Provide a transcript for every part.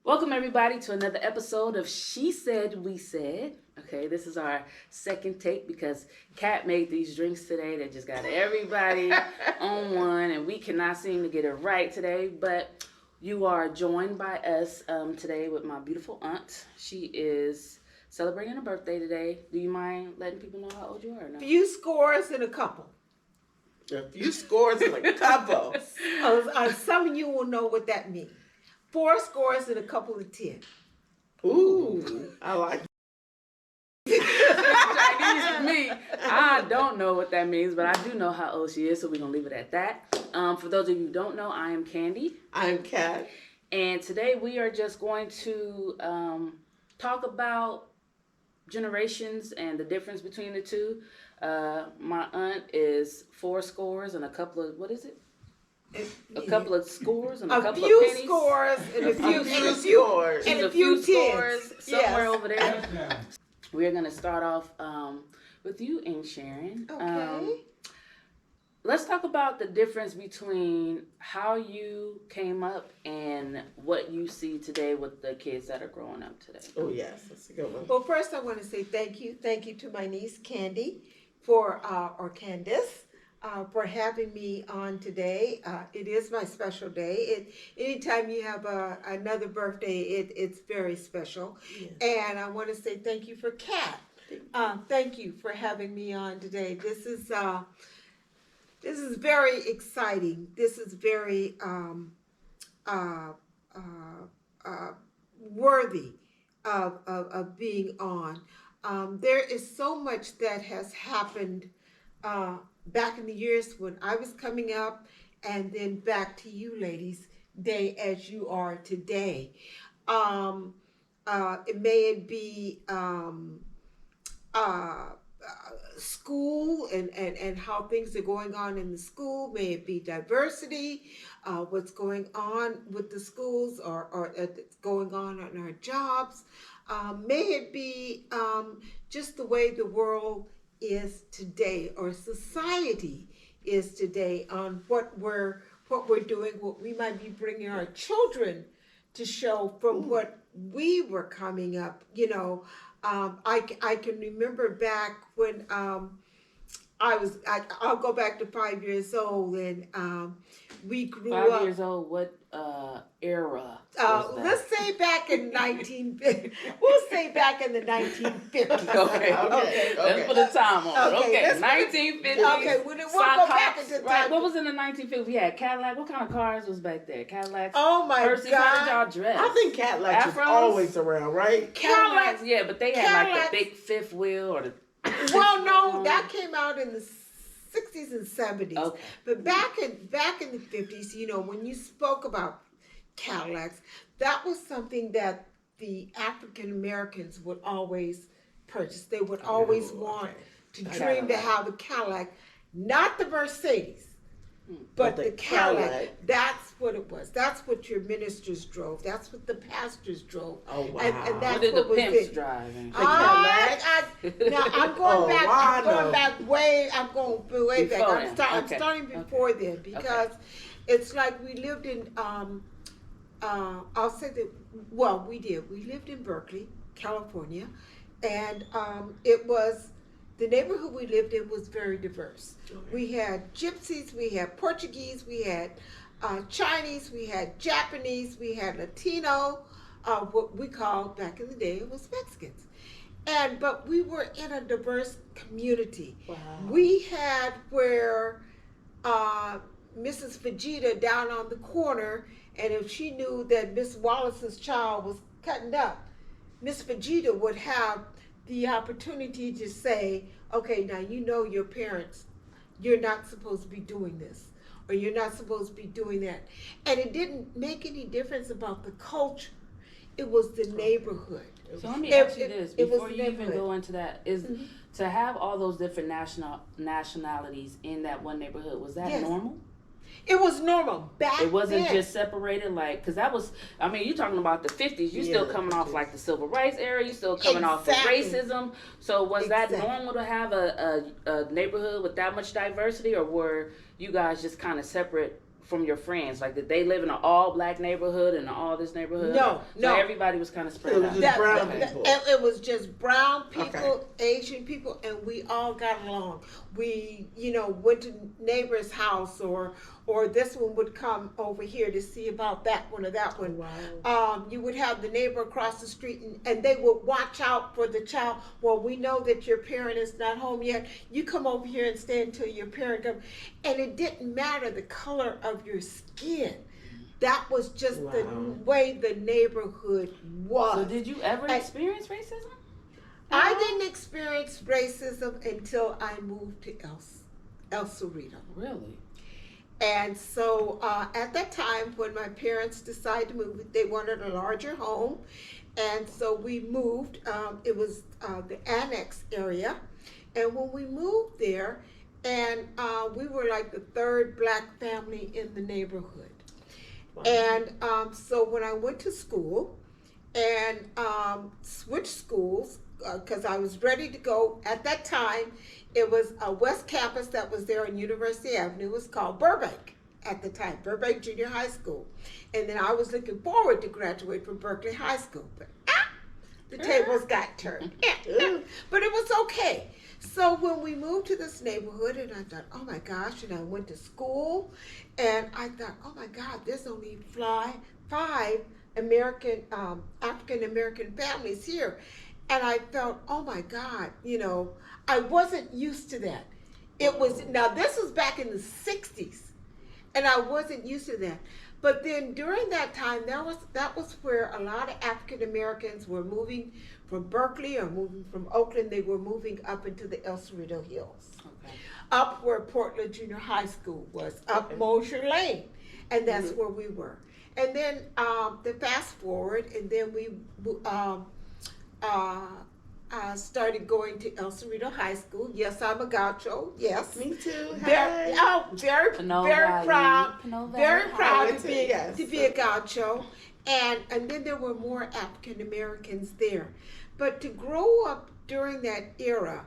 Welcome everybody to another episode of She Said We Said. Okay, this is our second take because Kat made these drinks today that just got everybody on one, and we cannot seem to get it right today. But you are joined by us today with my beautiful aunt. She is celebrating a birthday today. Do you mind letting people know how old you are or no? Few scores and a couple. A few scores and a couple. Some of you will know what that means. 4 scores and a couple of 10. Ooh, I like Chinese me. I don't know what that means, but I do know how old she is, so we're going to leave it at that. For those of you who don't know, I am Candy. I'm Kat. And today we are just going to talk about generations and the difference between the two. My aunt is 4 scores and a couple of, what is it? A couple of scores and a couple of pennies. A few scores and a few scores. And a few scores somewhere over there. We're going to start off with you and Sharon. Okay. Let's talk about the difference between how you came up and what you see today with the kids that are growing up today. Oh, yes. That's a good one. Well, first I want to say thank you. Thank you to my niece, Candy, or Candace, for having me on today. It is my special day. Anytime you have another birthday, it's very special. Yes. And I want to say thank you for Kat. Thank you for having me on today. This is very exciting. This is very worthy of being on. There is so much that has happened back in the years when I was coming up, and then back to you ladies, day as you are today. It may be school and how things are going on in the school. May it be diversity, what's going on with the schools or going on in our jobs. May it be just the way the world is today, or society is today, on what we're doing, what we might be bringing our children to show from what we were coming up. You know, I can remember back when I'll go back to 5 years old, and we grew up. 5 years old. What era? Let's say back in 1950. We'll say back in the 1950s. Okay. Let's put a time on it. Okay, 1950s. Okay, we'll go back into time. Right. What was in the 1950s? We had Cadillac. What kind of cars was back there? Cadillacs. Oh my Percy, God! how did y'all dress? I think Cadillacs was always around, right? Cadillacs, yeah, but they had like the big fifth wheel or the. Well, no, that came out in the 60s and 70s. Okay. But back in the 50s, you know, when you spoke about Cadillacs, that was something that the African Americans would always purchase. They would always want to dream to have a Cadillac, not the Mercedes, but the Cadillac. That's what it was. That's what your ministers drove. That's what the pastors drove. Oh, wow. And that's what did what the pimps it. drive? Now I'm going back. I'm going back way. I'm going way Before back. then. I'm starting before then, because it's like we lived in. I'll say that. Well, we did. We lived in Berkeley, California, and it was. The neighborhood we lived in was very diverse. Okay. We had gypsies, we had Portuguese, we had Chinese, we had Japanese, we had Latino, what we called back in the day it was Mexicans. But we were in a diverse community. Wow. We had where Mrs. Fajita down on the corner, and if she knew that Miss Wallace's child was cutting up, Miss Fajita would have the opportunity to say, okay, now you know your parents, you're not supposed to be doing this, or you're not supposed to be doing that. And it didn't make any difference about the culture. It was the neighborhood. So let me ask you this, before you even go into that, is to have all those different nationalities in that one neighborhood, was that normal? It was normal back then. It wasn't just separated, like, because that was, I mean, you're talking about the 50s. You're still coming off like the civil rights era. You're still coming off of racism. So was that normal to have a neighborhood with that much diversity, or were you guys just kind of separate from your friends? Like, did they live in an all black neighborhood and all this neighborhood? No, So everybody was kind of spread out. Just brown people. It was just brown people, Asian people, and we all got along. We, went to neighbor's house, or this one would come over here to see about that one or that one. Wow. You would have the neighbor across the street, and they would watch out for the child. Well, we know that your parent is not home yet. You come over here and stay until your parent comes. And it didn't matter the color of your skin. That was just the way the neighborhood was. So did you ever experience racism? I didn't experience racism until I moved to El Cerrito. Really? And so at that time, when my parents decided to move, they wanted a larger home. And so we moved. It was the annex area. And when we moved there, and we were like the third black family in the neighborhood. Wow. And so when I went to school and switched schools, because I was ready to go, at that time, it was a West Campus that was there on University Avenue. It was called Burbank at the time, Burbank Junior High School. And then I was looking forward to graduate from Berkeley High School. But the tables got turned. But it was okay. So when we moved to this neighborhood, and I thought, oh my gosh, and I went to school, and I thought, oh my God, there's only 5 American, African-American families here. And I felt, oh my God, I wasn't used to that. It was, now this was back in the 60s, and I wasn't used to that. But then during that time, that was where a lot of African Americans were moving from Berkeley or moving from Oakland. They were moving up into the El Cerrito Hills, up where Portland Junior High School was, up Mosher Lane, and that's where we were. And then the fast forward, and then we started going to El Cerrito High School. Yes, I'm a gaucho. Yes, me too. Very proud to be a gaucho. And then there were more African Americans there. But to grow up during that era,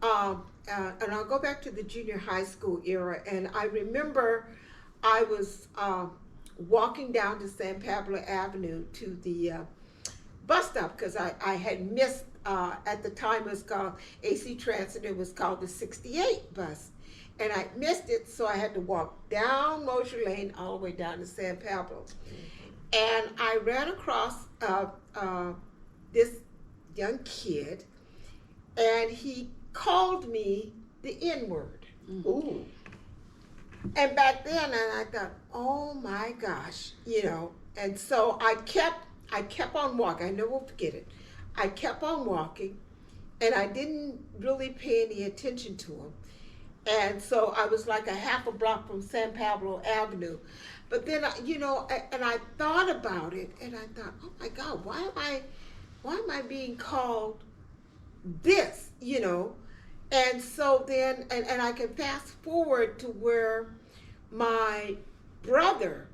and I'll go back to the junior high school era, and I remember I was walking down to San Pablo Avenue to the bus stop, because I had missed, at the time it was called AC Transit, it was called the 68 bus. And I missed it, so I had to walk down Mosher Lane all the way down to San Pablo. And I ran across this young kid, and he called me the N-word. Ooh. And back then, and I thought, oh my gosh, and so I kept on walking. I never will forget it. I kept on walking, and I didn't really pay any attention to him. And so I was like a half a block from San Pablo Avenue. But then, and I thought about it, and I thought, oh my God, why am I being called this, And so then, and I can fast forward to where my brother,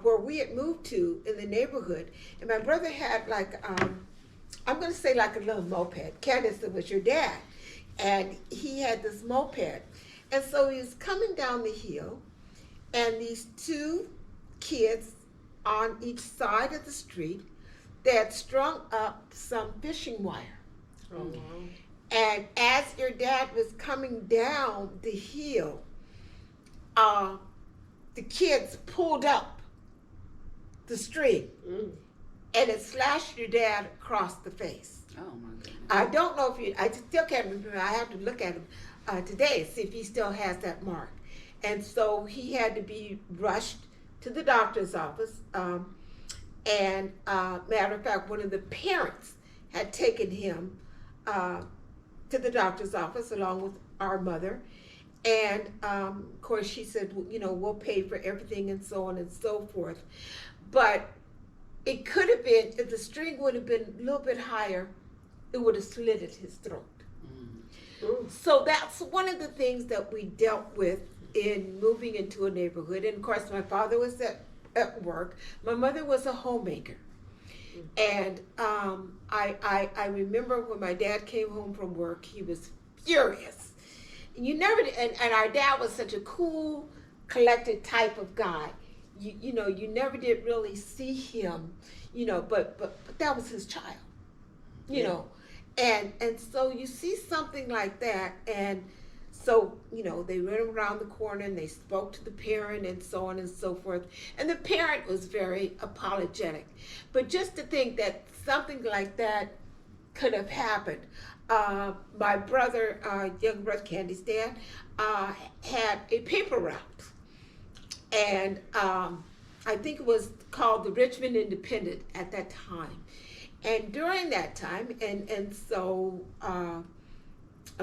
where we had moved to in the neighborhood, and my brother had like, I'm going to say like a little moped. Candace, it was your dad. And he had this moped. And so he was coming down the hill, and these 2 kids on each side of the street, they had strung up some fishing wire. Oh, wow. And as your dad was coming down the hill, the kids pulled up the string, and it slashed your dad across the face. Oh my goodness. I don't know if I still can't remember. I have to look at him today and see if he still has that mark. And so he had to be rushed to the doctor's office. And matter of fact, one of the parents had taken him to the doctor's office along with our mother. And of course she said, we'll pay for everything and so on and so forth. But it could have been, if the string would have been a little bit higher, it would have slitted his throat. So that's one of the things that we dealt with in moving into a neighborhood. And of course, my father was at work. My mother was a homemaker. And I remember when my dad came home from work, he was furious. And and our dad was such a cool, collected type of guy. You know, you never did really see him, you know, but that was his child, you Yeah. know. And so you see something like that, and so, you know, they went around the corner and they spoke to the parent and so on and so forth. And the parent was very apologetic. But just to think that something like that could have happened. My brother, young brother Candy's dad, had a paper route. And I think it was called the Richmond Independent at that time. And during that time, and so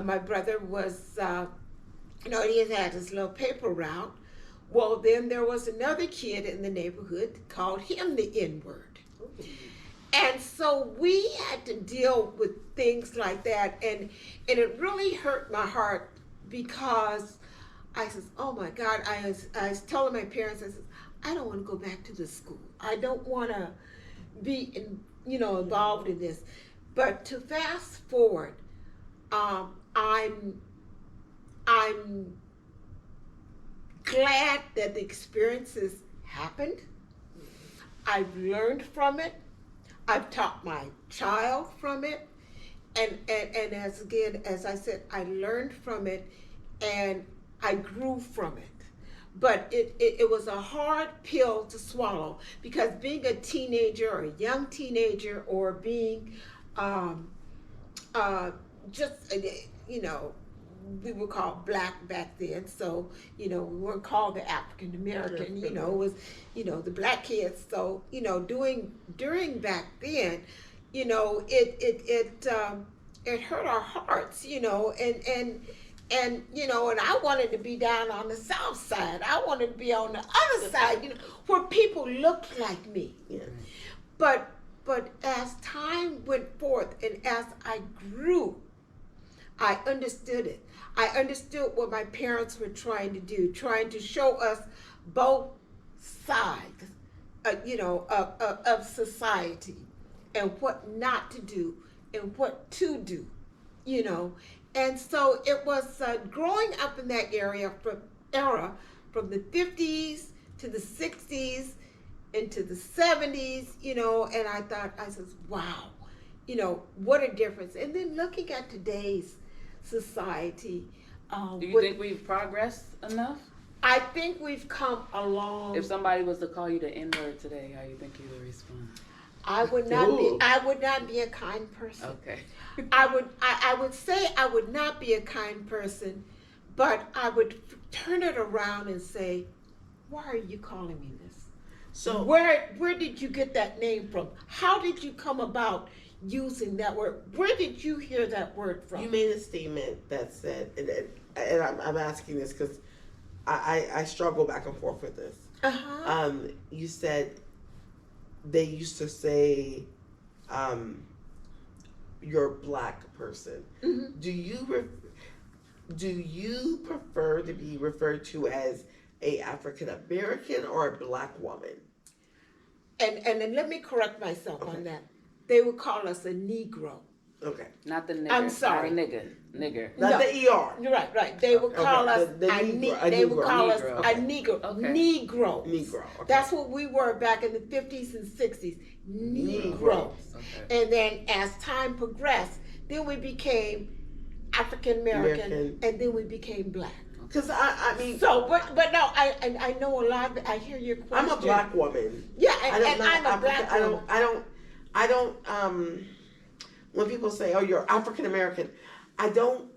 my brother was, you know, he had his little paper route. Well, then there was another kid in the neighborhood called him the N-word. And so we had to deal with things like that. And it really hurt my heart because I says, oh my God, I was telling my parents, I said, I don't want to go back to the school. I don't want to be, involved in this. But to fast forward, I'm glad that the experiences happened. I've learned from it. I've taught my child from it. And as I said, I learned from it and I grew from it. But it was a hard pill to swallow because being a teenager or a young teenager or being just, we were called black back then. So, we weren't called the African American, it was, the black kids. So, during back then, it hurt our hearts, and I wanted to be down on the south side. I wanted to be on the other side, where people looked like me. Yeah. But as time went forth and as I grew, I understood it. I understood what my parents were trying to do, trying to show us both sides, of society, and what not to do and what to do, And so it was growing up in that era from the 50s to the 60s into the 70s, and I said, wow, what a difference. And then looking at today's society. Do you think we've progressed enough? I think we've come along. If somebody was to call you the N-word today, how you think you would respond? I would not be a kind person. Okay. I would say I would not be a kind person, but I would turn it around and say, why are you calling me this? So where did you get that name from? How did you come about using that word? Where did you hear that word from? you made a statement that said, and I'm asking this because I struggle back and forth with this. Uh-huh. You said they used to say, you're a black person. Mm-hmm. Do you prefer to be referred to as a African American or a black woman? And then let me correct myself on that. They would call us a Negro. Okay. Not the nigger. I'm sorry. Not a nigger. Not the ER. Right. They would call us They would call us Negro. a Negro. Okay. Negroes. Negro. Okay. That's what we were back in the 50s and 60s. Negroes. Okay. And then as time progressed, then we became African American, and then we became black. Because I mean, So, but no, I know a lot. I hear your question. I'm a black woman. Yeah, I'm a black woman. I don't. When people say, "Oh, you're African American," I don't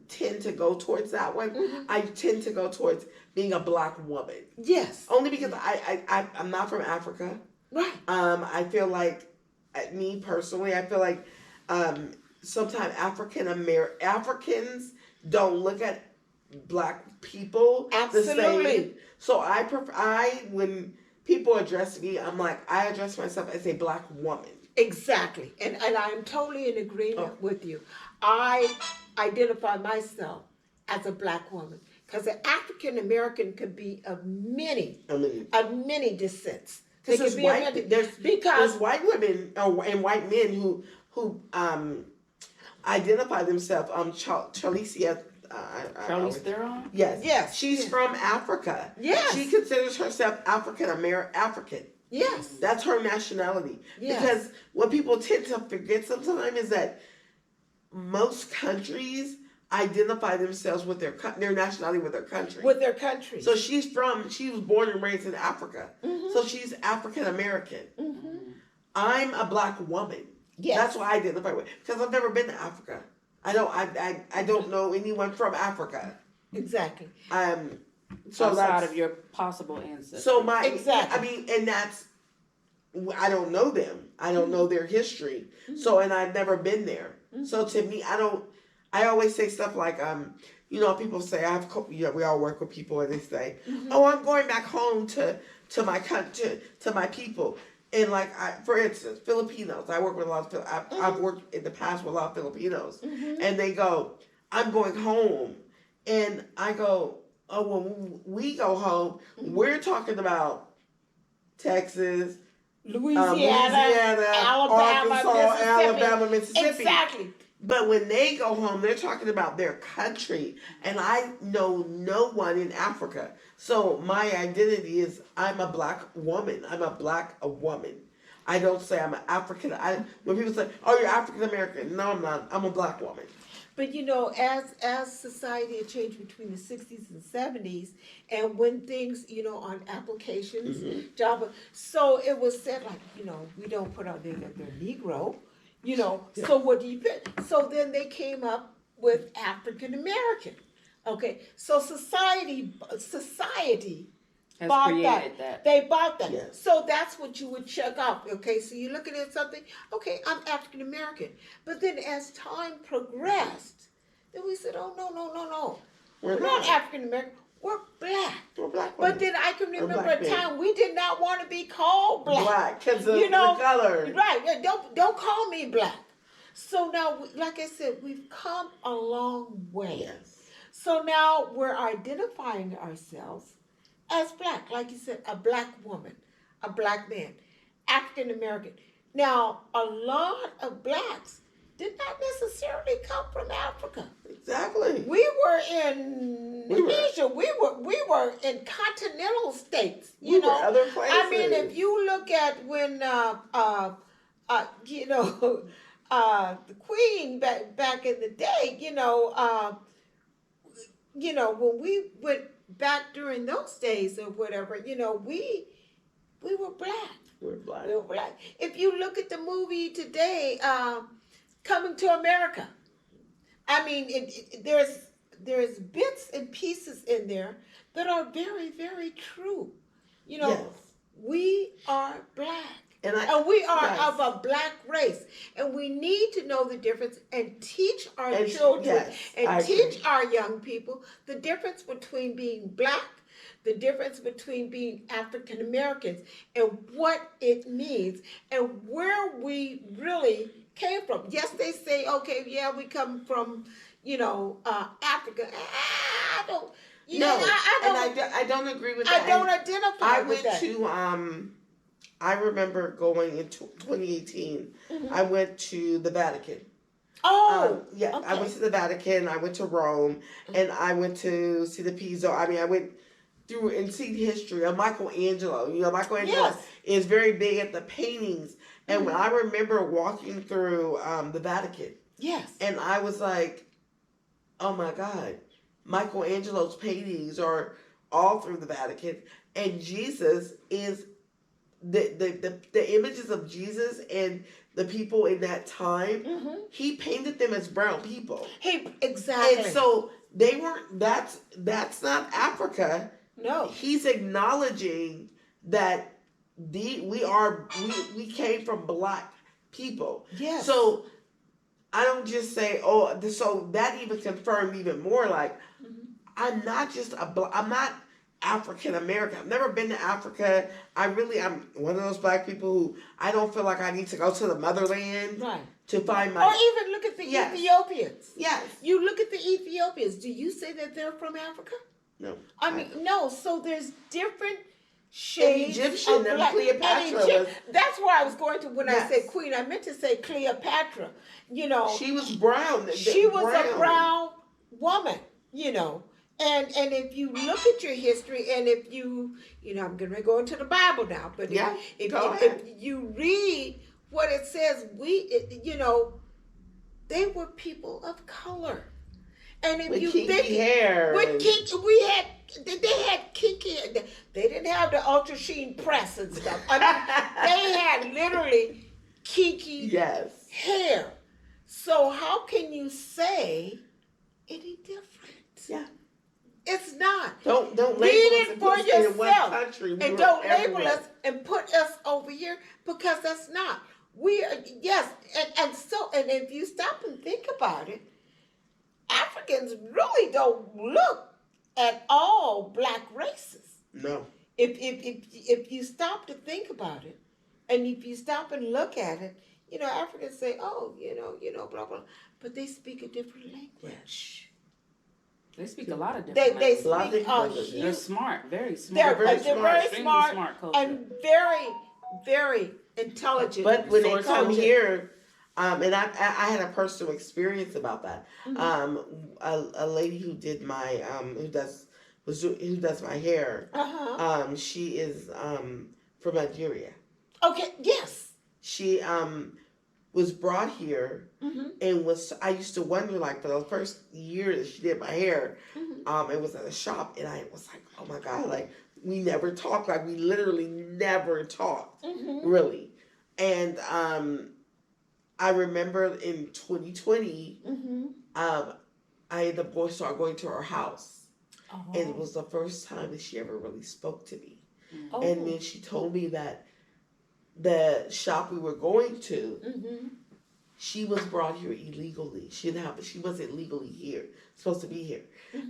tend to go towards that one. Mm-hmm. I tend to go towards being a black woman. Yes. Only because I'm not from Africa. Right. I feel like, me personally, I feel like sometimes Africans don't look at black people the same. Absolutely. So when people address me, I'm like, I address myself as a black woman. Exactly. And I'm totally in agreement with you. I identify myself as a black woman because an African American could be of many descents. They There's could be there's white women and white men who identify themselves. Chalicia Charlize Theron? Yes. Yes. She's from Africa. Yes. She considers herself African. Yes. That's her nationality. Yes. Because what people tend to forget sometimes is that most countries identify themselves with their nationality with their country. With their country. So she was born and raised in Africa. Mm-hmm. So she's African American. Mm-hmm. I'm a black woman. Yes. That's what I identify with. Because I've never been to Africa. I don't know anyone from Africa. Exactly. So outside of your possible ancestors. So exactly. I mean, and that's, I don't know them. I don't know their history. So, and I've never been there. So to me, I always say stuff like, people say, we all work with people and they say, oh, I'm going back home to my country, to my people. And like, for instance, Filipinos, I work with a lot of, I've worked in the past with a lot of Filipinos, and they go, I'm going home. And I go, oh, when we go home, we're talking about Texas, Louisiana, Alabama, Mississippi. Exactly. But when they go home, they're talking about their country. And I know no one in Africa. So my identity is I'm a black woman. I'm a black woman. I don't say I'm an African. When people say, oh, you're African American. No, I'm not. I'm a black woman. But as society had changed between the 60s and 70s, and when things, on applications, job, so it was said like, we don't put out they're Negro, so what do you put? So then they came up with African American. Okay, so society has bought created that. They bought that. Yes. So that's what you would check off. Okay, so you're looking at something, okay, I'm African American. But then as time progressed, then we said, oh, no. We're not African American, we're black. We're black But women. then I can remember black a time we did not want to be called black. Black, because of the color. Right, yeah, don't call me black. So now, like I said, we've come a long way. Yes. So now we're identifying ourselves as black. Like you said, a black woman, a black man, African American. Now, a lot of blacks did not necessarily come from Africa. Exactly. We were in Asia. We were in continental states. We were other places. I mean, if you look at when the Queen back in the day, when we went back during those days or whatever, we were black. We're black. We were black. If you look at the movie today, Coming to America, I mean, there's bits and pieces in there that are very, very true. Yes. We are black. And we are of a black race. And we need to know the difference and teach our children and teach our young people the difference between being black, the difference between being African Americans, and what it means and where we really came from. Yes, they say, okay, yeah, we come from, Africa. I don't. I don't agree with that. I don't identify with that. I remember going in 2018. I went to the Vatican. Oh, yeah. Okay. I went to the Vatican. I went to Rome, and I went to see the Pisa. I mean, I went through and see the history of Michelangelo. Michelangelo is very big at the paintings. And when I remember walking through the Vatican, and I was like, oh my God, Michelangelo's paintings are all through the Vatican, and Jesus is the images of Jesus and the people in that time. He painted them as brown people. Exactly. And so they weren't. That's not Africa. No. He's acknowledging that we came from black people. Yes. So I don't just say, so that even confirmed even more, like, I'm not just I'm not African American. I've never been to Africa. I'm one of those black people who I don't feel like I need to go to the motherland to find my... Or even look at the Ethiopians. Yes. You look at the Ethiopians. Do you say that they're from Africa? No. I mean, no. So there's different shades and Egyptian of black. Cleopatra that's where I was going to when I said queen. I meant to say Cleopatra. She was brown. She was a brown woman. you know. And if you look at your history, and if I'm going to go into the Bible now, but Yeah, if you read what it says, they were people of color. And if with you kinky think hair. they had kinky. They didn't have the ultra sheen press and stuff. I mean, they had literally kinky yes. hair. So how can you say any different? Yeah. It's not. Don't Read label it us for in one yourself, country. and don't label us and put us over here, because that's not. We are, yes, and if you stop and think about it, Africans really don't look at all black races. No. If you stop to think about it, and if you stop and look at it, Africans say, oh, blah blah, but they speak a different language. They speak a lot of different languages. They're smart, very smart. They're very smart culture. and very, very intelligent. But when they come here, and I had a personal experience about that. Mm-hmm. A lady who did my who does my hair. She is from Nigeria. Okay. Yes. She was brought here, and I used to wonder, like, for the first year that she did my hair, it was at a shop, and I was like, oh my God, like, we never talked, like, we literally never talked, really. And I remember in 2020, I ended up going to her house, and it was the first time that she ever really spoke to me. And then she told me that the shop we were going to, she was brought here illegally. She wasn't legally here, supposed to be here.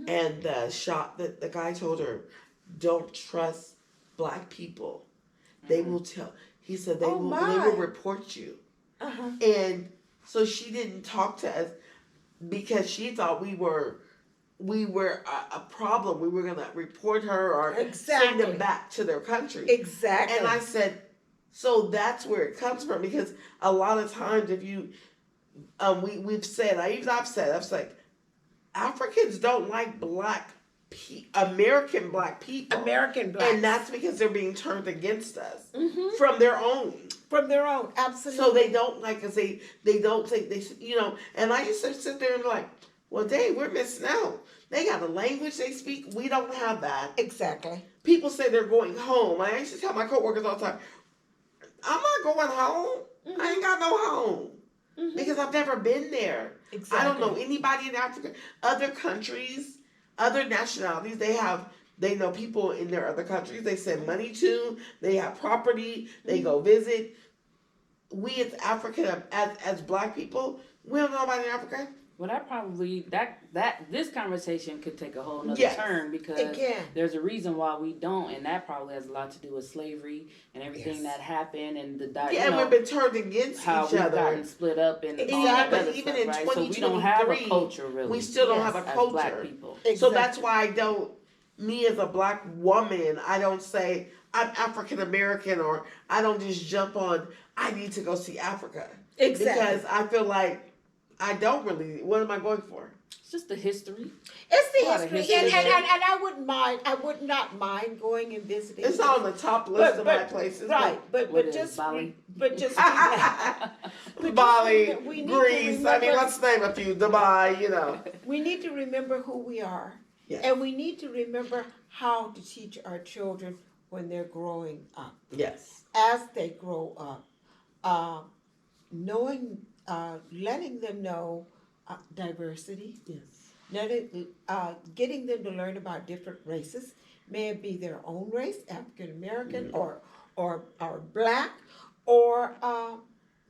And the shop, the guy told her, don't trust black people. They will tell. He said they will report you. And so she didn't talk to us because she thought we were a problem. We were gonna report her or send them back to their country. Exactly. And I said, so that's where it comes from, because a lot of times if you, I've said, Africans don't like American black people. American black. And that's because they're being turned against us from their own. From their own, absolutely. So they don't like us. They don't think and I used to sit there and be like, well, dang, we're missing out. They got a language they speak. We don't have that. Exactly. People say they're going home. I used to tell my coworkers all the time, I'm not going home. I ain't got no home. Because I've never been there. Exactly. I don't know anybody in Africa. Other countries, other nationalities, they know people in their other countries. They send money to. They have property. They go visit. We as African, as black people, we don't know nobody in Africa. Well, this conversation could take a whole nother turn, because there's a reason why we don't, and that probably has a lot to do with slavery and everything that happened, and and we've been turned against how each we've other, gotten split up, and even in 2023, so we don't have a culture really. We still don't have a culture. As black people. Exactly. So that's why me as a black woman, I don't say I'm African American, or I don't just jump on, I need to go see Africa. Exactly. Because I feel like I don't really. What am I going for? It's just the history. It's the history, and I wouldn't mind. I would not mind going and visiting. It's on the top list of my places. Right, but just Bali? Bali, Greece. I mean, let's name a few. Dubai. We need to remember who we are, and we need to remember how to teach our children when they're growing up. Yes. As they grow up, letting them know diversity. Yes. Getting them to learn about different races. May it be their own race, African American or black, or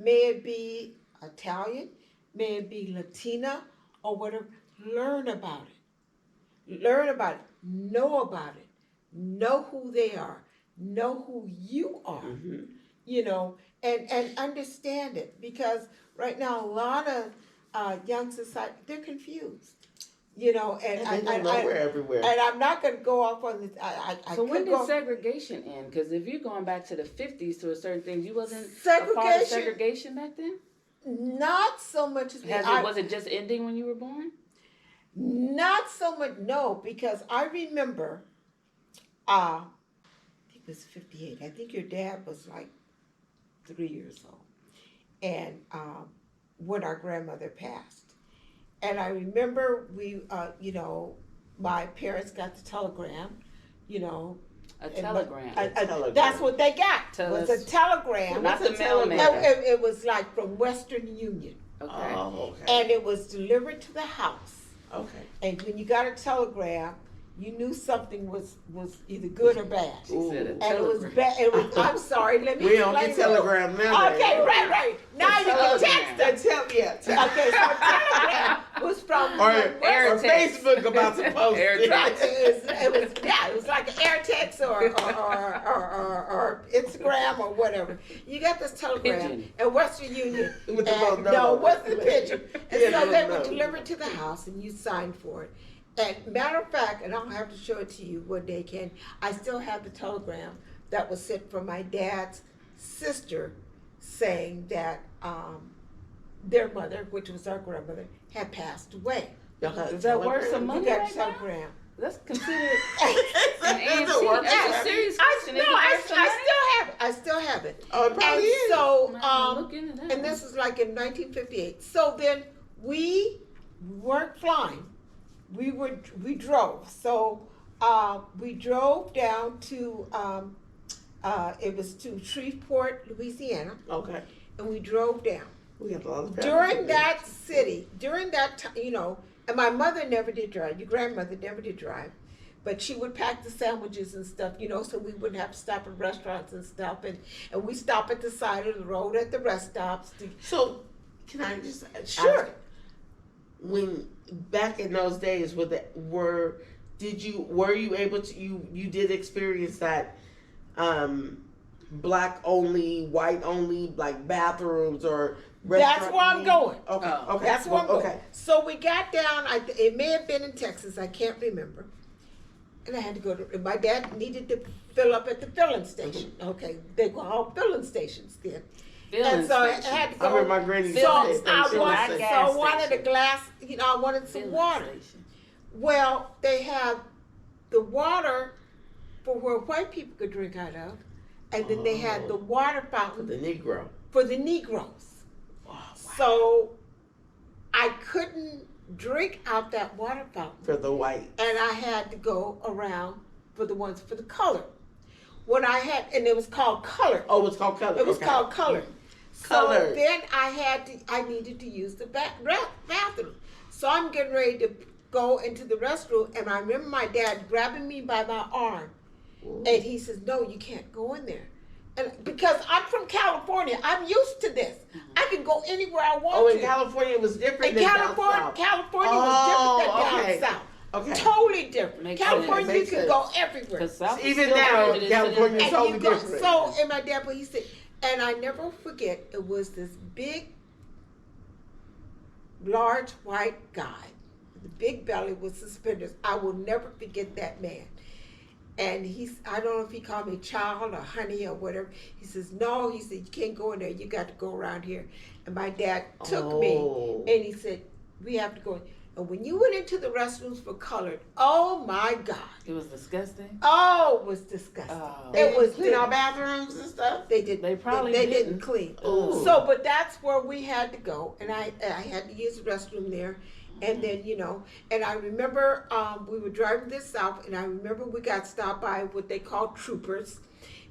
may it be Italian, may it be Latina, or whatever. Learn about it. Learn about it. Know about it. Know who they are. Know who you are. And understand it, because right now a lot of young society, they're confused, and they don't know we're everywhere. And I'm not going to go off on this. So when did segregation end? Because if you're going back to the 50s to a certain thing, you wasn't a part of segregation back then? Not so much as was it just ending when you were born? Not so much, no, because I remember, I think it was 58. I think your dad was like 3 years old. And when our grandmother passed. And I remember my parents got the telegram, you know. A telegram. Telegram. That's what they got. Tell was us. a telegram. Not the mailman. It was like from Western Union. Okay. Oh, okay. And it was delivered to the house. Okay. And when you got a telegram, you knew something was either good or bad. She said a And it was telegram. bad. It was. I'm sorry. Let me. We don't explain get it. telegram now. Okay, right. Now you can telegram. text them. Okay, so a telegram was from Or Air text. Facebook about to post Air it. text. it was like an air text or Instagram or whatever. You got this telegram Pigeon. at Western Union. With the And, little no, note. it wasn't a pigeon. And Yeah, so they no, would no. deliver it to the house and you signed for it. And matter of fact, and I'll have to show it to you one day, Ken, I still have the telegram that was sent from my dad's sister saying that their mother, which was our grandmother, had passed away. Is that worth some money You got right a now? telegram. That's considered That's an antique. worth That's a it. serious I question. Is it worth some money? still have it. I still have it. Oh, it probably And is. so, Might have to look into that. and this is like in 1958. So then we weren't flying. We drove. So we drove down to it was to Shreveport, Louisiana, Okay. and we drove down. We got a lot of During that time, and my mother never did drive. Your grandmother never did drive. But she would pack the sandwiches and stuff, so we wouldn't have to stop at restaurants and stuff. And we stop at the side of the road at the rest stops. So, can I just Sure. ask, when back in those days, were you able to you did experience that black only, white only, like bathrooms or That's restaurant where I'm neat? going. Okay, Oh. okay, That's where I'm going. okay. So we got down. It may have been in Texas. I can't remember. And I had to go to. My dad needed to fill up at the filling station. Okay, they were all filling stations then. Filling And so I station. had to I go. remember my granny Filling said I station, wanted, not so gas I wanted a station. glass. I wanted some Filling water. station. Well, they have the water for where white people could drink out of, and then they had the water for fountain the Negro. for the Negroes. Oh, wow. So I couldn't drink out that water fountain, For the white. and I had to go around for the ones for the color. And it was called color. Oh, it's called color. It was okay. called color. Color. So then I needed to use the bathroom. So I'm getting ready to go into the restroom, and I remember my dad grabbing me by my arm, Ooh. and he says, "No, you can't go in there." And because I'm from California, I'm used to this. I can go anywhere I want Oh, to. in California it was different In than California, down south. California was different than okay. down south. Okay. Totally different. Makes California, sense. you can Makes go sense. everywhere. Because South is Even still now, prejudice California in is it. totally And you go, different. so, and my dad, but he said, and I never forget, it was this big, large white guy, the big belly with suspenders. I will never forget that man. And I don't know if he called me child or honey or whatever. He says, no, he said, you can't go in there. You got to go around here. And my dad took me Oh. and he said, we have to go. And when you went into the restrooms for colored, oh my God. It was disgusting. Oh, it was disgusting. Oh. They It was didn't clean our bathrooms and stuff. They did. They probably they didn't. didn't clean. Ooh. So, but that's where we had to go, and I had to use the restroom there, and then and I remember we were driving this south, and I remember we got stopped by what they call troopers,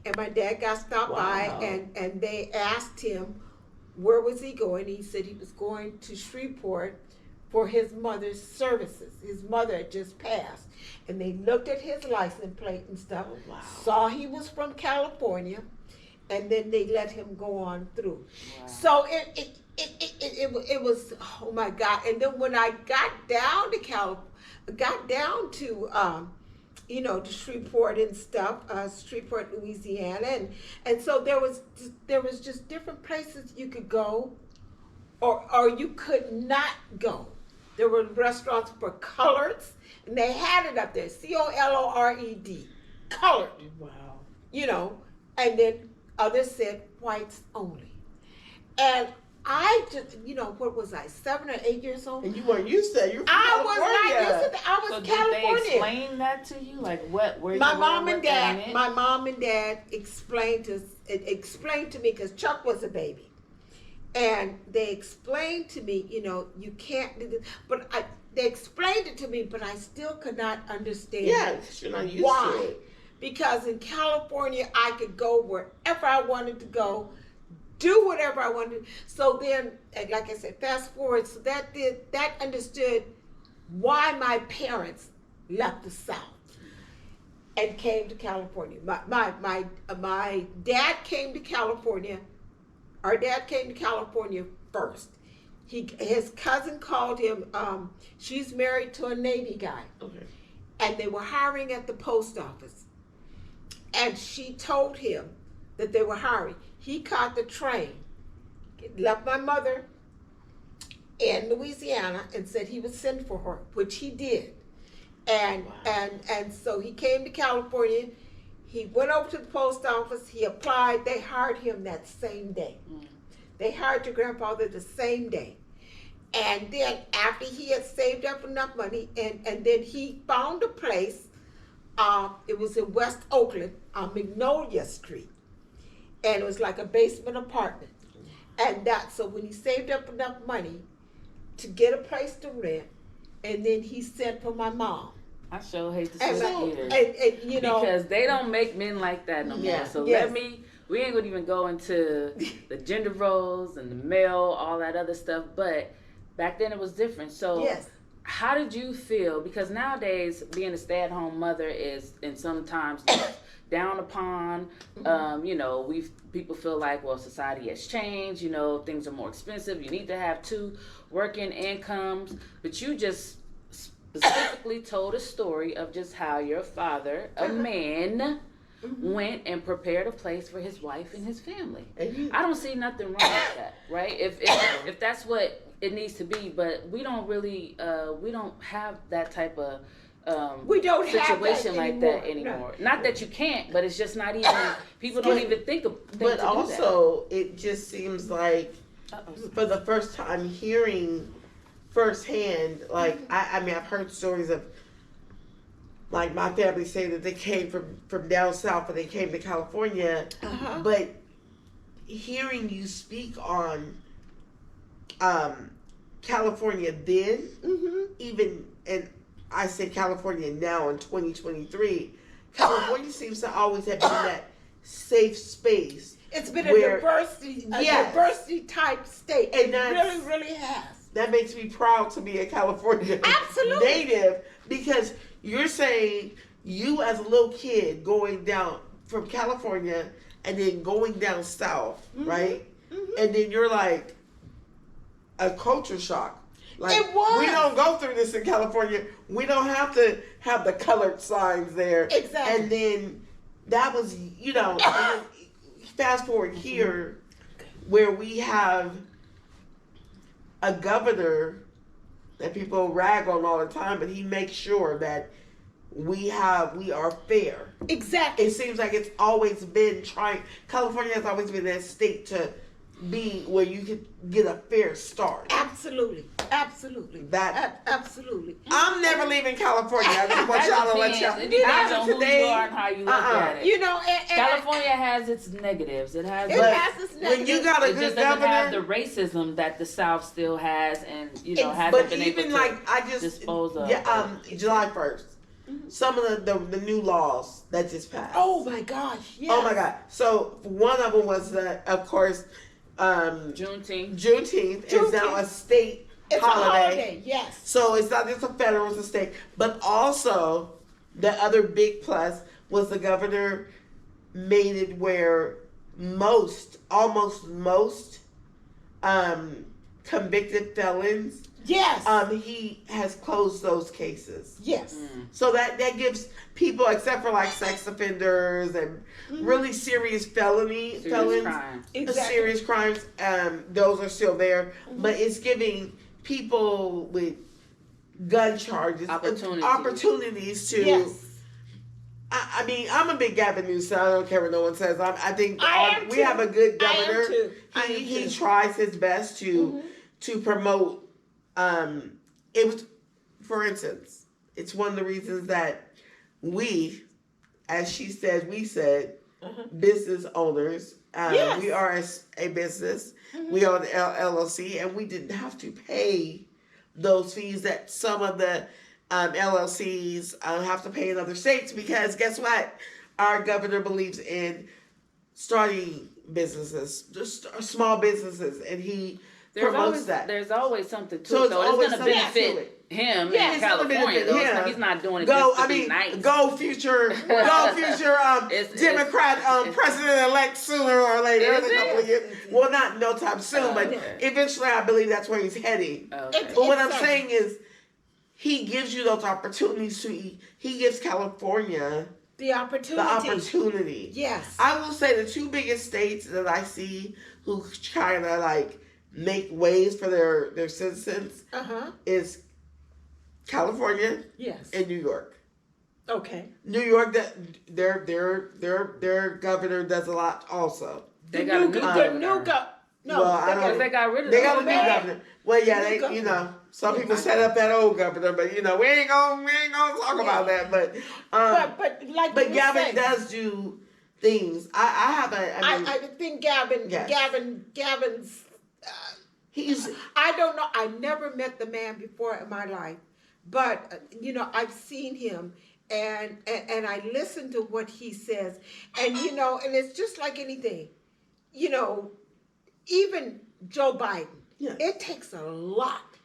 and my dad got stopped by, Wow. and they asked him where was he going. He said he was going to Shreveport for his mother's services. His mother had just passed, and they looked at his license plate and stuff, Oh, wow. saw he was from California, and then they let him go on through. Wow. So it was, oh my God. And then when I got down to Shreveport and stuff, Shreveport, Louisiana, and so there was just different places you could go, or you could not go. There were restaurants for coloreds, and they had it up there, COLORED, colored, Wow. and then others said whites only. And I just, what was I, 7 or 8 years old? And you weren't used to that. You're from I was California. not used to that. I was So did California. they explain that to you? Like where My you mom were, and what that dad, meant? my mom and dad explained to me because Chuck was a baby, and they explained to me, you can't do this. But they explained it to me, but I still could not understand. Yeah, because you're not used why. to it. Because in California, I could go wherever I wanted to go, do whatever I wanted. So then, like I said, fast forward. So that understood why my parents left the South and came to California. My dad came to California. Our dad came to California first. His cousin called him. She's married to a Navy guy, Okay. and they were hiring at the post office. And she told him that they were hiring. He caught the train, left my mother in Louisiana, and said he would send for her, which he did. And Wow. and so he came to California. He went over to the post office. He applied. They hired him that same day. They hired your grandfather the same day. And then after he had saved up enough money, and then he found a place. It was in West Oakland on Magnolia Street. And it was like a basement apartment. And so when he saved up enough money to get a place to rent, and then he sent for my mom. I sure hate to And, switch so, gears. and Because they don't make men like that no more. Yeah. So Yes. we ain't gonna even go into the gender roles and the male, all that other stuff. But back then it was different. So yes. how did you feel? Because nowadays being a stay-at-home mother is, and sometimes down upon. People feel like, well, society has changed. Things are more expensive. You need to have 2 working incomes. But you just specifically told a story of just how your father, a man, went and prepared a place for his wife and his family. I don't see nothing wrong with that, right? If that's what it needs to be, but we don't really we don't have that type of We don't have situation that like that anymore. Not that you can't, but it's just not even. People don't even think But to also, it just seems like do that. for the first time hearing firsthand, like I mean, I've heard stories of like my family say that they came from down south and they came to California, but hearing you speak on California then, even, and I say California now in 2023, California seems to always have been that safe space. It's been where- a Yes. diversity type state. And it that's- really, really has. That makes me proud to be a California Absolutely. native, because you're saying you as a little kid going down from California and then going down south, right? And then you're like a culture shock. Like, It was. we don't go through this in California. We don't have to have the colored signs there. Exactly. And then that was, and then fast forward here where we have a governor that people rag on all the time, but he makes sure that we are fair. Exactly. It seems like it's always been California has always been that state to be where you can get a fair start. Absolutely. Absolutely. Absolutely. I'm never leaving California. I just want y'all to let y'all. It depends on After who today, you are and how you look at it. And California has its negatives. It has. has its when you got a it good just doesn't have governor, the racism that the South still has, and hasn't but been even able to like I just dispose of. July 1st, some of the new laws that just passed. oh my gosh. Yes. Oh my God! So one of them was that, of course, Juneteenth. Juneteenth is now a state It's holiday. a holiday. Yes. So it's not just a federal, it's a state. But also, the other big plus was the governor made it where almost most convicted felons, Yes. he has closed those cases. yes. So that gives people, except for like sex offenders and really serious felons, Crime. Exactly. serious crimes, those are still there. But it's giving people with gun charges Opportunities. opportunities to Yes. I mean, I'm a big Gavin Newsom. I don't care what no one says. I think we too. have a good governor. I am too. He tries his best to promote. It was, for instance, it's one of the reasons that we, as she said, we said, business owners. Yes. We are a business. We are the LLC, and we didn't have to pay those fees that some of the LLCs have to pay in other states, because guess what? Our governor believes in starting businesses, just small businesses, and he promotes that. There's always something to So it, it's though. always It's going to something to benefit him Yeah, in it's gonna California, benefit though. him. He's not doing it just to be nice. Go future Democrat president-elect sooner or later in a couple of years. Well, not no time soon, but eventually I believe that's where he's heading. Okay. But what I'm saying is, he gives you those opportunities he gives California the opportunity. the opportunity. Yes. I will say the two biggest states that I see who kind of like make ways for their citizens is California Yes. and New York. Okay. New York, that their governor does a lot also. They got a new governor. They got rid of They got a the new old guy. governor. Well, yeah, some people set up that old governor, but we ain't gonna talk about that. But like Gavin does do things. I think Gavin's. He's. I don't know. I never met the man before in my life, but I've seen him, and I listen to what he says, and and it's just like anything, even Joe Biden. Yes. It takes a lot.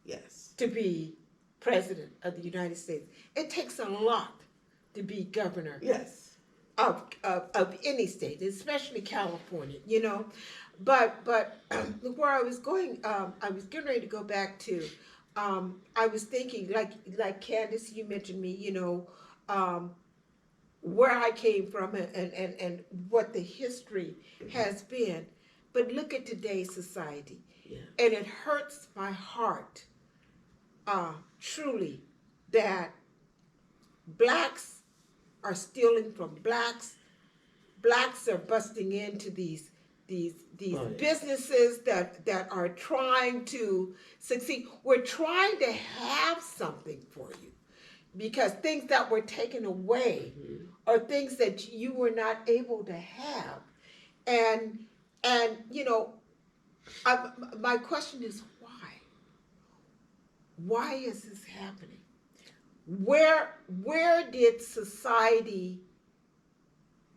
Yes. To be president of the United States. It takes a lot to be governor. Yes. Of any state, especially California, But where I was going, I was getting ready to go back to. I was thinking, like Candace, you mentioned me, where I came from and what the history has been. But look at today's society, and it hurts my heart, truly, that blacks are stealing from blacks. Blacks are busting into these businesses that are trying to succeed. We're trying to have something for you, because things that were taken away are things that you were not able to have. And my question is why? Why is this happening? Where did society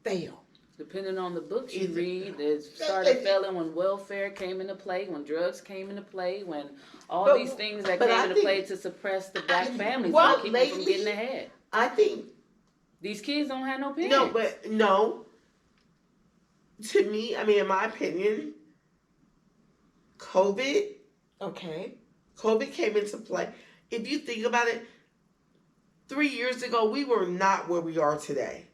fail? Depending on the books you read, it started failing when welfare came into play, when drugs came into play, when all these things that came into play to suppress the black families and keep them from getting ahead. I think these kids don't have no parents. No. To me, in my opinion, COVID came into play. If you think about it, 3 years ago, we were not where we are today.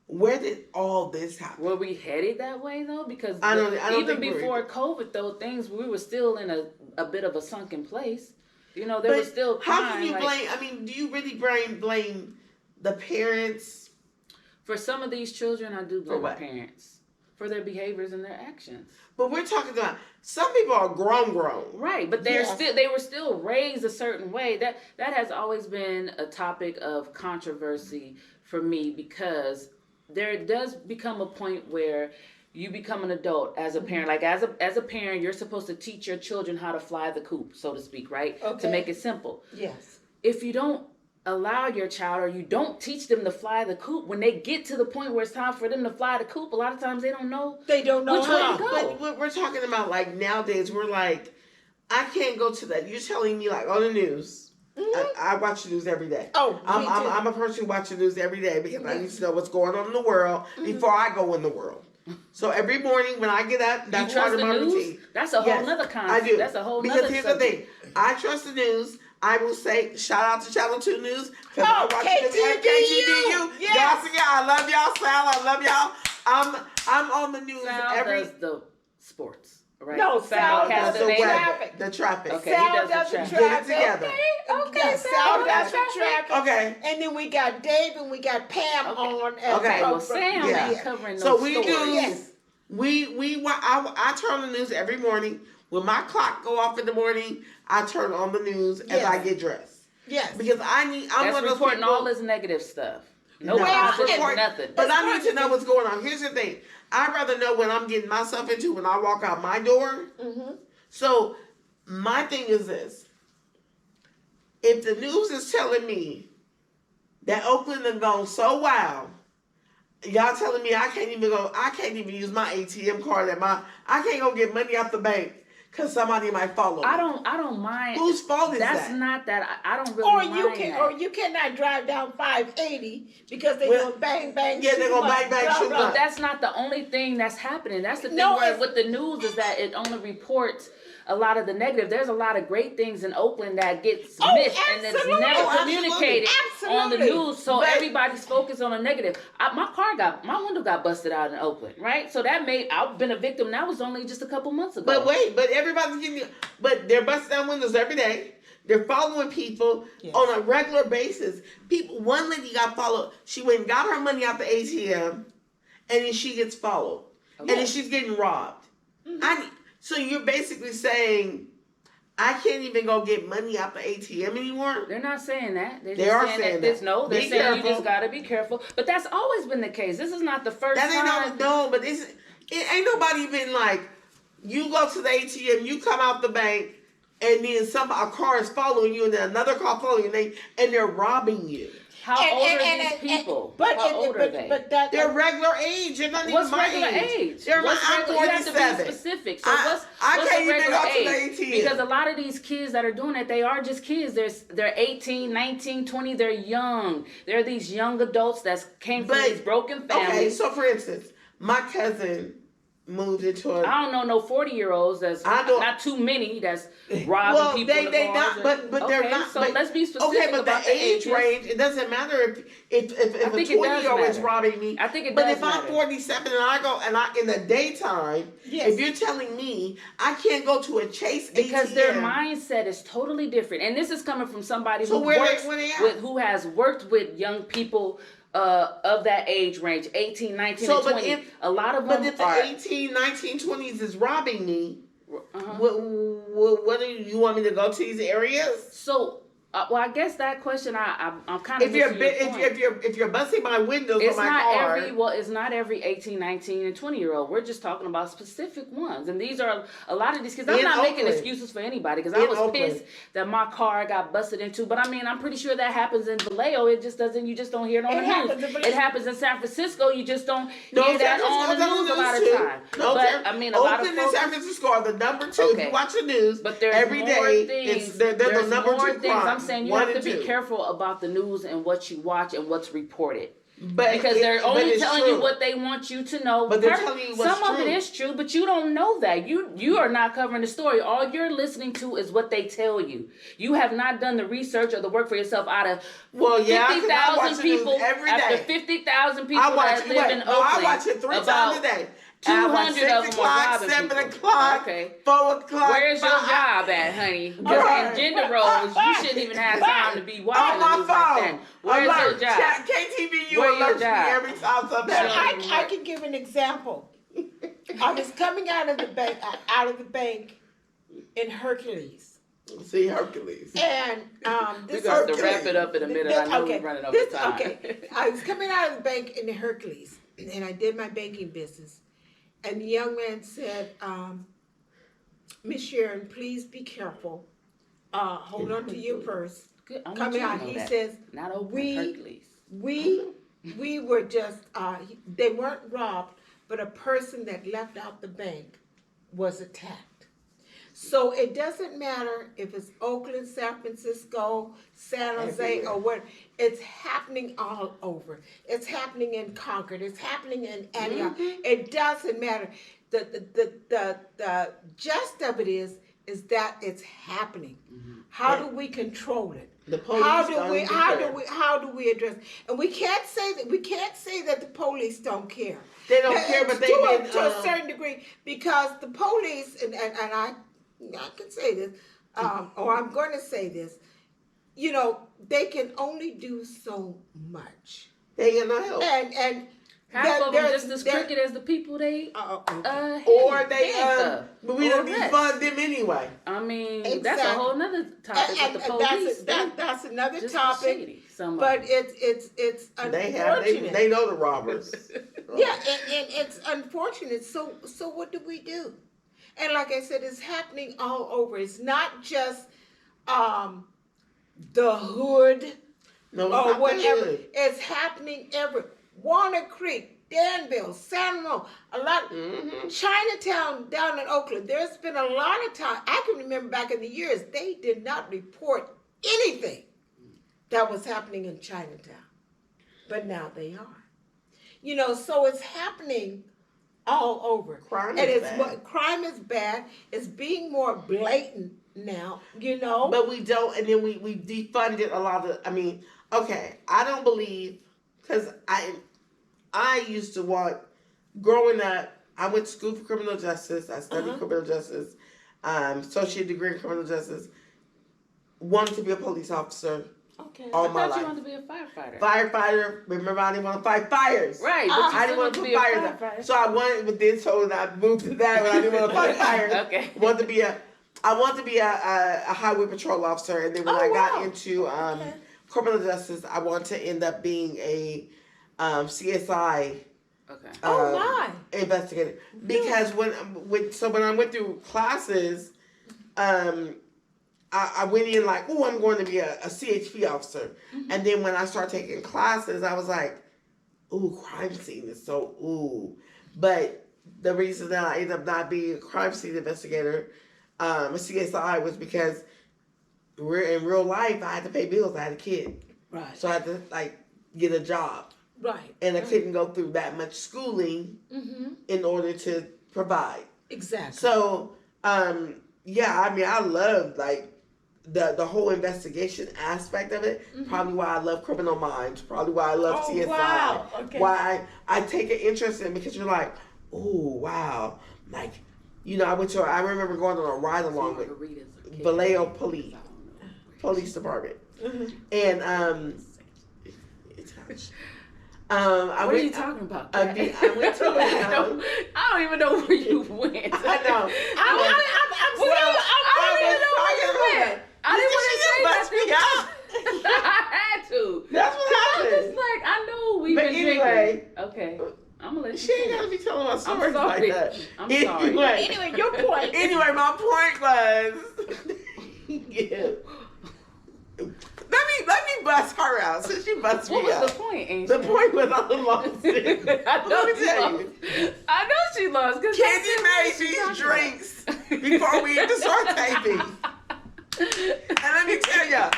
Where did all this happen? Were we headed that way, though? Because I don't even think before COVID, though, we were still in a bit of a sunken place. There was still crime. How can you blame? Do you really blame the parents? For some of these children, I do blame the parents for their behaviors and their actions. But we're talking about some people are grown. Right, but they were still raised a certain way. That has always been a topic of controversy for me, because there does become a point where you become an adult as a parent. Like as a parent, you're supposed to teach your children how to fly the coop, so to speak, right? Okay. To make it simple. Yes. If you don't allow your child, or you don't teach them to fly the coop, when they get to the point where it's time for them to fly the coop, a lot of times they don't know which way to go. But we're talking about nowadays, we're like, I can't go to that. You're telling me on the news. I watch the news every day. Oh, I'm a person who watches the news every day because I need to know what's going on in the world before I go in the world. So every morning when I get up, that's part of my routine. That's a whole nother concept. I do. That's a whole because nother here's subject. the thing. I trust the news. I will say shout out to Channel 2 News because I watch KTVU. Yes. Y'all, I love y'all, Sal. I love y'all. I'm on the news Sal every. does the sports. Right. No, Sal Simulcast does the the name. traffic. The traffic. Okay, Sal he does does the the traffic. Get it traffic. together. Okay, Yeah, Sal Sal does does the traffic. Okay. And then we got Dave and we got Pam Okay. on. As Okay. Well, Sam Yeah. ain't covering So those we stories. do. Yes. I turn on the news every morning. When my clock go off in the morning, I turn on the news as Yes. I get dressed. Yes. Because I'm That's one of those reporting people. all this negative stuff. No No, Well, positive, report- nothing. But It's I need to know positive. what's going on. Here's the thing. I'd rather know what I'm getting myself into when I walk out my door. Mm-hmm. So my thing is this. If the news is telling me that Oakland has gone so wild, y'all telling me I can't even use my ATM card I can't go get money out the bank because somebody might follow me. I don't mind. Whose fault is That's that? not that. I don't really Or mind you can, that. or you cannot drive down 580 because they're Well, gonna bang bang. yeah, they're shoot gonna up, bang, bang, blah, shoot blah. up. But that's not the only thing that's happening. That's the thing No, where it's- with the news is that it only reports a lot of the negative. There's a lot of great things in Oakland that gets Oh, missed and it's absolutely. never Oh, absolutely. communicated on the Absolutely. news. So But- everybody's focused on the negative. My window got busted out in Oakland, right? So I've been a victim. That was only just a couple months ago. But everybody's giving but they're busting down windows every day. They're following people Yes. on a regular basis. One lady got followed. She went and got her money out the ATM, and then she gets followed, and then she's getting robbed. Mm-hmm. So you're basically saying I can't even go get money out the ATM anymore? They're not saying that. They're They just are saying saying that this. that. No, they're Be saying you careful. just gotta be careful. But that's always been the case. This is not the first That time. ain't but it ain't nobody been like, you go to the ATM, you come out the bank, and then a car is following you, and then another car following you, and they're robbing you. How old are these people? How old are they? But that They're regular age. They're not What's even my regular age? They're What's I'm regular? You have to be 47. specific. So I what's can't a even regular go to the age? ATM. Because a lot of these kids that are doing it, they are just kids. They're 18, 19, 20. They're young. They're these young adults that came from these broken families. Okay, so for instance, my cousin moved into a. I don't know no 40-year-olds. That's not too many. That's robbing people. in the they cars not, but they're okay, not. So but, let's be specific. okay, but about the age ages. range, it doesn't matter if I a think it does 20-year-old is matter. robbing me. I think it But does if I'm matter. 47 and I go and I in the daytime, Yes. if you're telling me I can't go to a Chase Because ATM, their mindset is totally different, and this is coming from somebody So who where works they at? who has worked with young people of that age range, 18, 19, So, and but 20. if- A lot of but them if the are. 18, 19, 20s is robbing me, Uh-huh. what do you want me to go to these areas? So, well, I guess that question I'm kind of If you're missing your point. if you're busting my windows It's on my not car, it's not every 18, 19, and 20-year-old. We're just talking about specific ones. And these are a lot of these kids. I'm In not making Oakland. excuses for anybody because I In was Oakland. pissed that my car got busted into. But I mean, I'm pretty sure that happens in Vallejo. You just don't hear it on It the happens news. in Vallejo. It happens in San Francisco. You just don't No, hear that San on the Francisco's news a lot of too. time. No, But I mean, a lot of Oakland and folks. San Francisco are the number two. If Okay. you watch the news, But there's every more day, things. they're the There's number more two things. crime. I'm saying you One have to and be two. careful about the news and what you watch and what's reported. But Because they're only it's telling true. you what they want you to know. But they're telling you what's Some of true. it is true, but you don't know that. You are not covering the story. All you're listening to is what they tell you. You have not done the research or the work for yourself out of Well, yeah, 'cause I watch 50,000 the news people. every After day. 50,000 people I watch that live in I Oakland. watch it 3 about times a day. 200 I watch 6 of them are o'clock, robbing 7 people. o'clock, Okay. 4 o'clock. Where's your 5. job at, honey? Because Right. in gender roles, you shouldn't even have time to be watching On the my news like that. phone. Where's your Alert. job? KTVU Where your alerts me job? every time something But happens. I can give an example. I was coming out of the bank in Hercules. See Hercules. And We're this going to Hercules. wrap it up in a minute. I know we're running over time. Okay. I was coming out of the bank in the Hercules, and I did my banking business. And the young man said, Miss Sharon, please be careful. Hold on to your purse. Good. I want Coming you to out, know he that. says, Not Oakland, we- Hercules. we were just, they weren't robbed, but a person that left out the bank was attacked. So it doesn't matter if it's Oakland, San Francisco, San Jose, Everywhere. or what, it's happening all over. It's happening in Concord, it's happening in Antioch. It doesn't matter. The gist of it is is that it's happening. Mhm. How do we control it? The police How don't do even care. we address? And we can't say that the police don't care. They don't care, but to a certain degree, because the police and I can say this, or I'm going to say this. You know, they can only do so much, they get no help. and Half of them just as crooked as the people they Or they but we don't defund them anyway. I mean, that's a Exactly. whole nother topic with the police. That's another just topic. shady, some of But them. it's unfortunate. They know the robbers. Yeah, and it's unfortunate. So what do we do? And like I said, it's happening all over. It's not just the hood No, it's or not whatever. good. It's happening everywhere. Walnut Creek, Danville, San Ramon, a lot. Mm-hmm. Chinatown down in Oakland. There's been a lot of time. I can remember back in the years, they did not report anything that was happening in Chinatown. But now they are. You know, so it's happening all over. Crime and is it's bad. crime is bad. It's being more blatant now, you know. But we don't, and then we defunded a lot of. I mean, okay, I don't believe because I used to want growing up. I went to school for criminal justice. I studied criminal justice, associate degree in criminal justice. Wanted to be a police officer. Okay. All I my thought life. you wanted to be a firefighter. Firefighter. Remember, I didn't want to fight fires. Right, but you I still didn't want to be put a fires out. firefighter. So I wanted, but then so I moved to that when I didn't want to fight fires. Okay. I wanted to be a highway patrol officer, and then when I got into criminal justice, I wanted to end up being a CSI Okay. investigator. Because when I went through classes, I went in like, oh, I'm going to be a CHP officer. Mm-hmm. And then when I started taking classes, I was like, ooh, crime scene is so ooh. But the reason that I ended up not being a crime scene investigator, a CSI, was because in real life, I had to pay bills. I had a kid. Right. So I had to like get a job. Right. And I couldn't go through that much schooling in order to provide. Exactly. So, yeah, I mean, I love like the whole investigation aspect of it. Probably why I love Criminal Minds. Probably why I love CSI. Wow. Okay. Why I take an interest in, because you're like, oh wow, like, you know, I remember going on a ride along with Vallejo Police Department, and what are you talking about? I went to I don't even know where you went. I know. I didn't want to say nothing. I had to. That's what I was happened. just like, I know we've But been anyway, drinking. Okay. I'm gonna let she you ain't gotta finish. be telling my I'm stories sorry. like that. I'm sorry. Anyway, your point. Anyway, my point was, yeah. Let me bust her out since she busts me What was out. the point, Angel? The point was I lost it. Let me tell you. I know she lost. Candy made these drinks before we even start taping. And let me tell y'all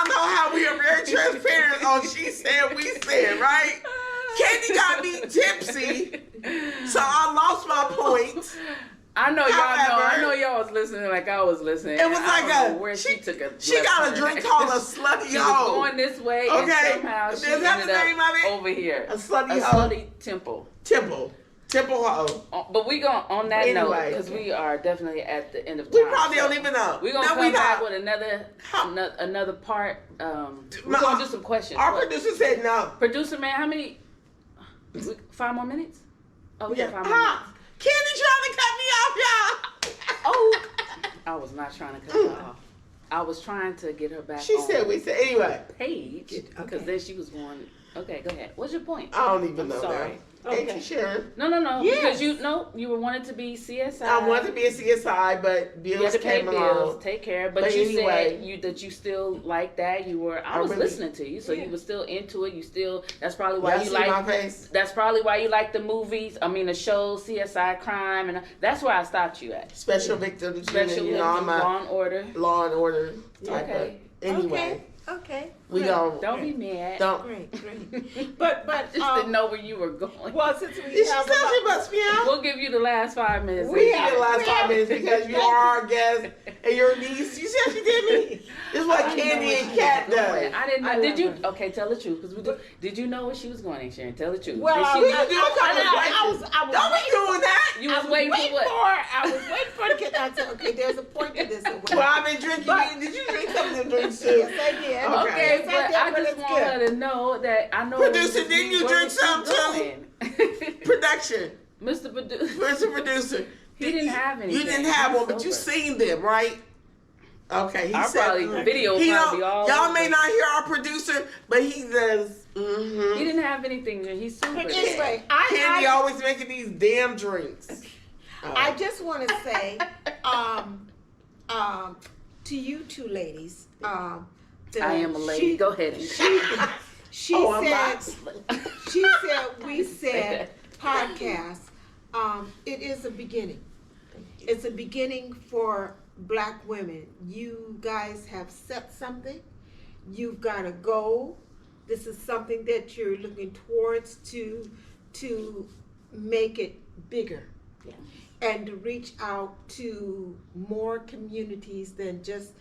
know how we are very transparent on She Said, We Said, right? Candy got me tipsy, so I lost my point. I know y'all However, I know y'all was listening like I was listening. It was like she got a drink called a slutty She was hoe. going this way, Okay, and somehow is she that ended the name up of it? over here. A slutty hoe. Slutty temple. Temple hoe. But we going on that note, Anyway. because we are definitely at the end of time. We probably don't even know. We're gonna No, come we back not. with another part. We're No, gonna do some questions. Our producer said no. Producer man, how many? 5 more minutes? Oh, we got 5 more minutes. Candy trying to cut me off, y'all. Oh, I was not trying to cut her off. I was trying to get her back. She on said we said anyway. page because then she was going. Okay, go ahead. What's your point? I don't even I'm know. sorry. Now. Okay. Ain't you sharing? No. Yes. Because you were wanted to be CSI. I wanted to be a CSI, but You had bills to pay came bills, along. take care. But But you anyway. said that you still like that. You were. I was really- listening to you, so Yeah. you were still into it. You still. That's probably why Y'all you see my like. face? That's probably why you like the movies. I mean, the shows, CSI Crime, and that's where I stopped you at. Special victims, Special you know, I'm Victims, a Law and Order. Law and Order type Okay. of. Anyway, Okay. we Great. Don't be mad. don't. Great. But I just didn't know where you were going. well, since we Did she have say she about, must be out? We'll give you the last 5 minutes. We have- need the last we 5 have- minutes because you are our guest, And your niece, you see how she did me? This is what Candy and Kat does. I didn't know. I Did you? love her. Okay, tell the truth. Did you know where she was going, Aunt Sharon? Tell the truth. Well, Did We she, don't do a couple of questions. Don't be doing that. you was waiting for what? I was waiting for the kid. I said, okay, there's a point to this. Well, I've been drinking. Did you drink some of them drinks too? Yes, I did. Okay, Yes, but did, I but just it's want good. her to know that I know. Producer, didn't you drink some too? Production, Mr. Producer. Mr. Producer. He didn't have anything. You didn't have one, but you Sober. seen them, right? Okay, he Our said. probably video He probably don't, all. y'all over. may not hear our producer, but he does. He Mm-hmm. didn't have anything. He's super. But anyway, Candy I always making these damn drinks. just want to say, to you two ladies, that I am a lady. Go ahead. She Oh, I'm said, she said, we said podcast. It is a beginning. It's a beginning for Black women. You guys have set something. You've got a goal. This is something that you're looking towards to make it bigger. Yeah. And to reach out to more communities than just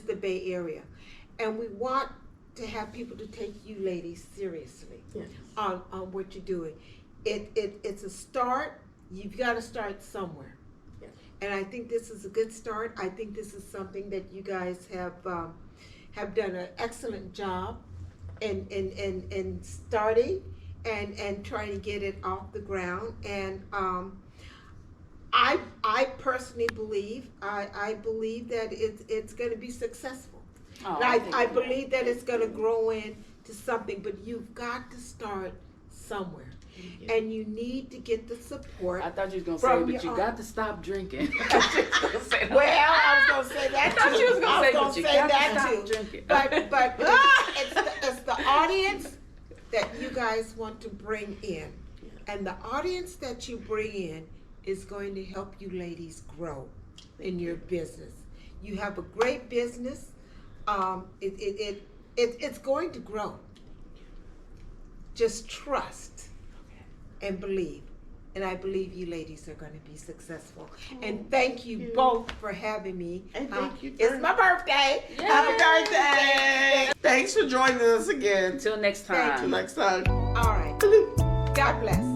the Bay Area. And we want to have people to take you ladies seriously Yes. on what you're doing. It's a start. You've got to start somewhere. Yes. And I think this is a good start. I think this is something that you guys have done an excellent job in starting and trying to get it off the ground. And I personally believe I believe that it's going to be successful. Oh, And I believe that it's going to grow into something, but you've got to start somewhere. Yeah. And you need to get the support. I thought you was gonna say, From but your you own- got to stop drinking. Well, I was going to say that I thought too. you was gonna I say, was but gonna you say got to that stop too. drinking. But it's the audience that you guys want to bring in. And the audience that you bring in is going to help you ladies grow in your business. You have a great business. It's going to grow. Just trust and believe. And I believe you ladies are going to be successful. And thank you both for having me. And thank you. It's my birthday. Yay. Happy birthday! Thanks for joining us again. Until next Thank time. Until next time. All right. God bless.